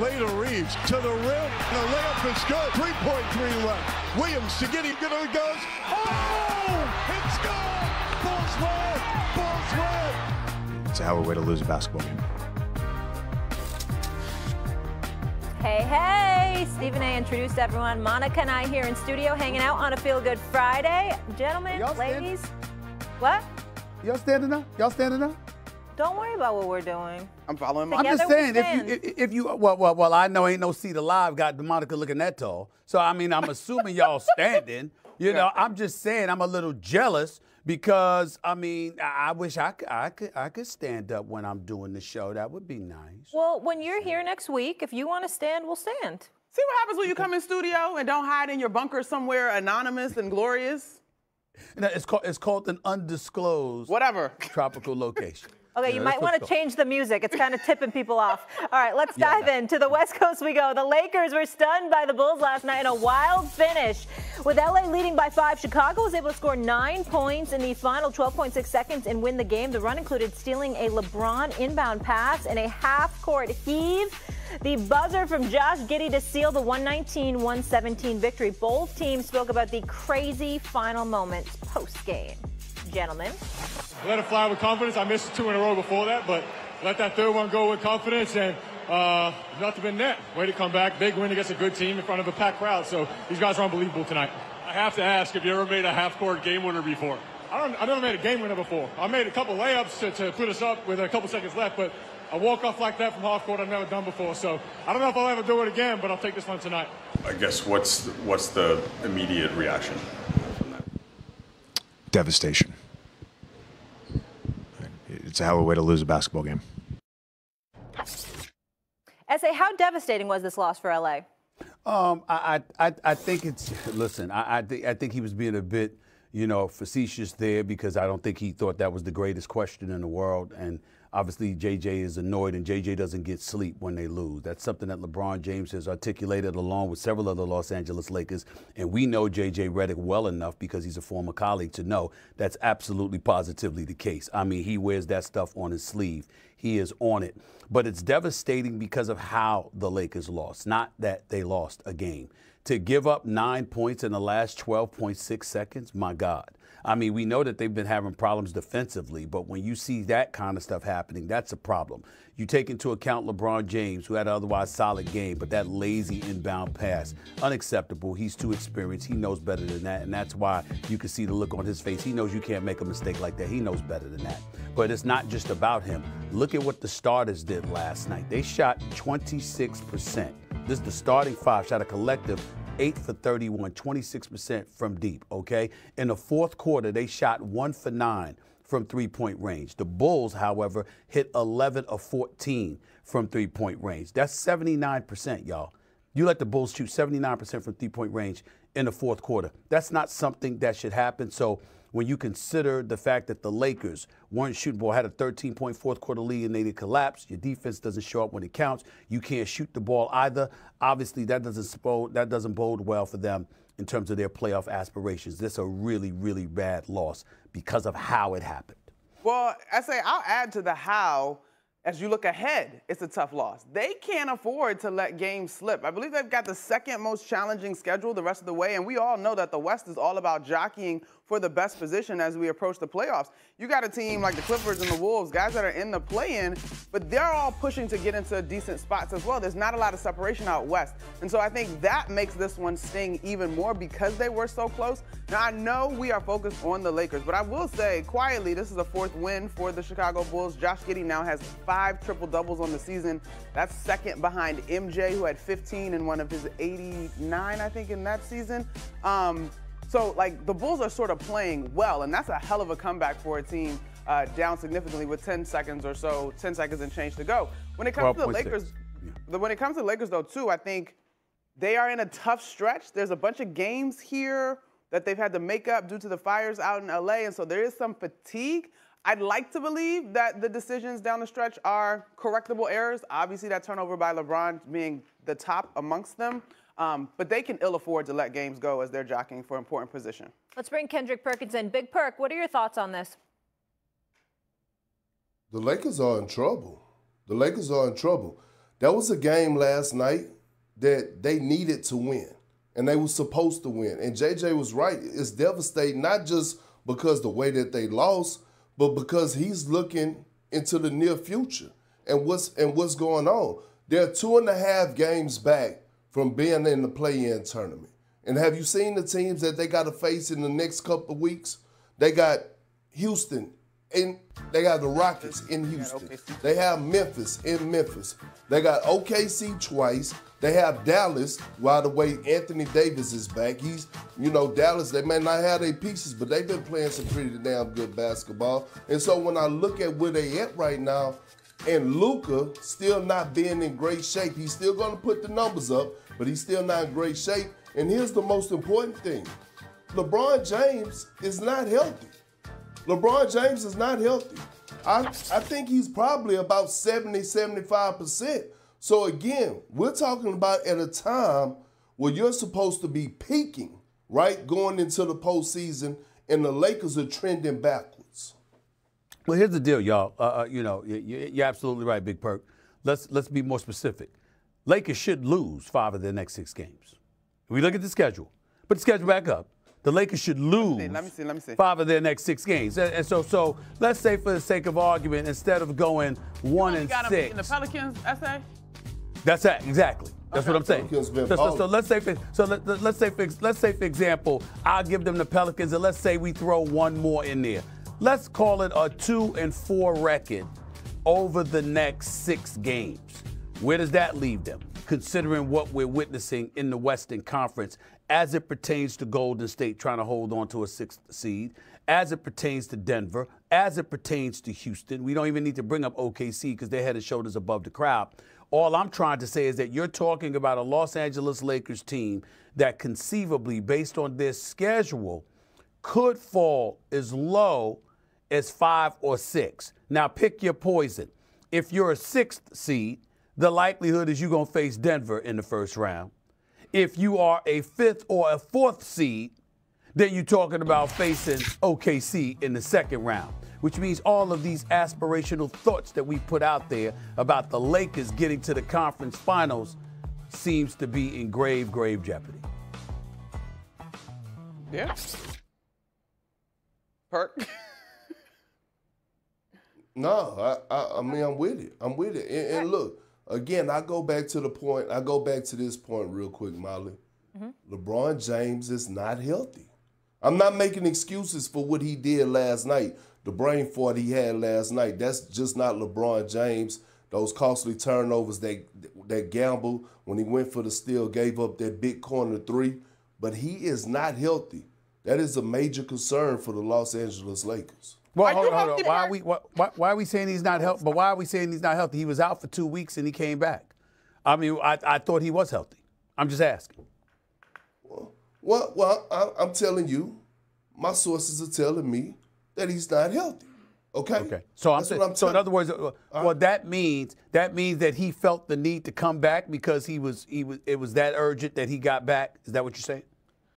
Play to Reeves, to the rim, the layup is good. 3.3 left. Williams to get him, goes. Oh, it's gone. Bulls win. It's a hell of a way to lose a basketball game. Hey, hey, Stephen A. introduced everyone. Monica and I here in studio hanging out on a Feel Good Friday. Gentlemen, ladies, what? Y'all standing up? Y'all standing up? Don't worry about what we're doing. I'm following my. I'm just saying, if you, well, I know ain't no seat alive got Monica looking that tall. So, I mean, I'm assuming y'all standing. You know, I'm just saying I'm a little jealous because, I mean, I wish I could stand up when I'm doing the show. That would be nice. Well, when you're here next week, if you want to stand, we'll stand. See what happens when you come in studio and don't hide in your bunker somewhere anonymous and glorious? No, it's called an undisclosed tropical location. Okay, you might want to change the music. It's kind of tipping people off. All right, let's dive in. To the West Coast we go. The Lakers were stunned by the Bulls last night in a wild finish. With LA leading by 5, Chicago was able to score 9 points in the final 12.6 seconds and win the game. The run included stealing a LeBron inbound pass and a half-court heave. The buzzer from Josh Giddey to seal the 119-117 victory. Both teams spoke about the crazy final moments post-game. Gentlemen. Let it fly with confidence. I missed 2 in a row before that, but let that third one go with confidence, and nothing but net. Way to come back. Big win against a good team in front of a packed crowd, so these guys are unbelievable tonight. I have to ask, have you ever made a half-court game winner before? I never made a game winner before. I made a couple layups to put us up with a couple seconds left, but a walk-off like that from half court I've never done before, so I don't know if I'll ever do it again, but I'll take this one tonight. I guess what's the immediate reaction from that? Devastation. It's a hell of a way to lose a basketball game. S.A., how devastating was this loss for L.A.? I think it's, listen, I think he was being a bit, facetious there because I don't think he thought that was the greatest question in the world. And obviously, J.J. is annoyed, and J.J. doesn't get sleep when they lose. That's something that LeBron James has articulated along with several other Los Angeles Lakers. And we know J.J. Redick well enough because he's a former colleague to know that's absolutely positively the case. I mean, he wears that stuff on his sleeve. He is on it. But it's devastating because of how the Lakers lost, not that they lost a game. To give up 9 points in the last 12.6 seconds, my God. I mean, we know that they've been having problems defensively, but when you see that kind of stuff happening, that's a problem. You take into account LeBron James, who had an otherwise solid game, but that lazy inbound pass, unacceptable. He's too experienced. He knows better than that, and that's why you can see the look on his face. He knows you can't make a mistake like that. He knows better than that. But it's not just about him. Look at what the starters did last night. They shot 26%. This is the starting 5, shot a collective 8 for 31, 26% from deep, okay? In the fourth quarter, they shot 1 for 9 from three-point range. The Bulls, however, hit 11 of 14 from three-point range. That's 79%, y'all. You let the Bulls shoot 79% from three-point range in the fourth quarter. That's not something that should happen. So when you consider the fact that the Lakers weren't shooting ball, had a 13-point fourth quarter lead and they did collapse, your defense doesn't show up when it counts, you can't shoot the ball either. Obviously, that doesn't bode well for them in terms of their playoff aspirations. This is a really, really bad loss because of how it happened. Well, I'll add to the how. As you look ahead, it's a tough loss. They can't afford to let games slip. I believe they've got the second most challenging schedule the rest of the way, and we all know that the West is all about jockeying for the best position as we approach the playoffs. You got a team like the Clippers and the Wolves, guys that are in the play-in, but they're all pushing to get into decent spots as well. There's not a lot of separation out West. And so I think that makes this one sting even more because they were so close. Now, I know we are focused on the Lakers, but I will say, quietly, this is a 4th win for the Chicago Bulls. Josh Giddey now has 5 triple-doubles on the season. That's second behind MJ, who had 15 in one of his 89, I think, in that season. So, like, the Bulls are sort of playing well, and that's a hell of a comeback for a team down significantly with 10 seconds or so, 10 seconds and change to go. When it comes to the Lakers, when it comes to the Lakers, though, too, I think they are in a tough stretch. There's a bunch of games here that they've had to make up due to the fires out in L.A., and so there is some fatigue. I'd like to believe that the decisions down the stretch are correctable errors. Obviously, that turnover by LeBron being the top amongst them. But they can ill afford to let games go as they're jockeying for important position. Let's bring Kendrick Perkins in. Big Perk, what are your thoughts on this? The Lakers are in trouble. The Lakers are in trouble. That was a game last night that they needed to win, and they were supposed to win. And JJ was right. It's devastating, not just because the way that they lost, but because he's looking into the near future and what's going on. They're 2.5 games back from being in the play-in tournament. And have you seen the teams that they got to face in the next couple of weeks? They got Houston, and they got the Rockets in Houston. They have Memphis in Memphis. They got OKC twice. They have Dallas, by the way, Anthony Davis is back. He's, Dallas, they may not have their pieces, but they've been playing some pretty damn good basketball. And so when I look at where they at right now, and Luka still not being in great shape, he's still going to put the numbers up, but he's still not in great shape. And here's the most important thing. LeBron James is not healthy. LeBron James is not healthy. I think he's probably about 70, 75%. So again, we're talking about at a time where you're supposed to be peaking, right, going into the postseason, and the Lakers are trending backwards. Well, here's the deal, y'all. You're absolutely right, Big Perk. Let's be more specific. Lakers should lose 5 of their next 6 games. If we look at the schedule, put the schedule back up. The Lakers should lose let me see. 5 of their next 6 games. And so let's say, for the sake of argument, instead of going 1 and 6. In the Pelicans, SA? That's it, exactly. That's what I'm saying. So let's say, for example, I'll give them the Pelicans, and let's say we throw one more in there. Let's call it a 2-4 record over the next 6 games. Where does that leave them, considering what we're witnessing in the Western Conference as it pertains to Golden State trying to hold on to a 6th seed, as it pertains to Denver, as it pertains to Houston? We don't even need to bring up OKC because they're head and shoulders above the crowd. All I'm trying to say is that you're talking about a Los Angeles Lakers team that conceivably, based on their schedule, could fall as low as 5 or 6. Now, pick your poison. If you're a 6th seed, the likelihood is you're going to face Denver in the first round. If you are a 5th or a 4th seed, then you're talking about facing OKC in the second round, which means all of these aspirational thoughts that we put out there about the Lakers getting to the conference finals seems to be in grave, grave jeopardy. Yeah. Perk. No, I mean, I'm with it. And look, again, I go back to this point real quick, Molly. LeBron James is not healthy. I'm not making excuses for what he did last night, the brain fart he had last night. That's just not LeBron James. Those costly turnovers, that gamble when he went for the steal, gave up that big corner 3. But he is not healthy. That is a major concern for the Los Angeles Lakers. Well, hold on. Why are we saying he's not healthy? But why are we saying he's not healthy? He was out for 2 weeks and he came back. I mean, I thought he was healthy. I'm just asking. Well, I'm telling my sources are telling me that he's not healthy. Okay. So in other words, that means that he felt the need to come back because it was that urgent that he got back. Is that what you're saying?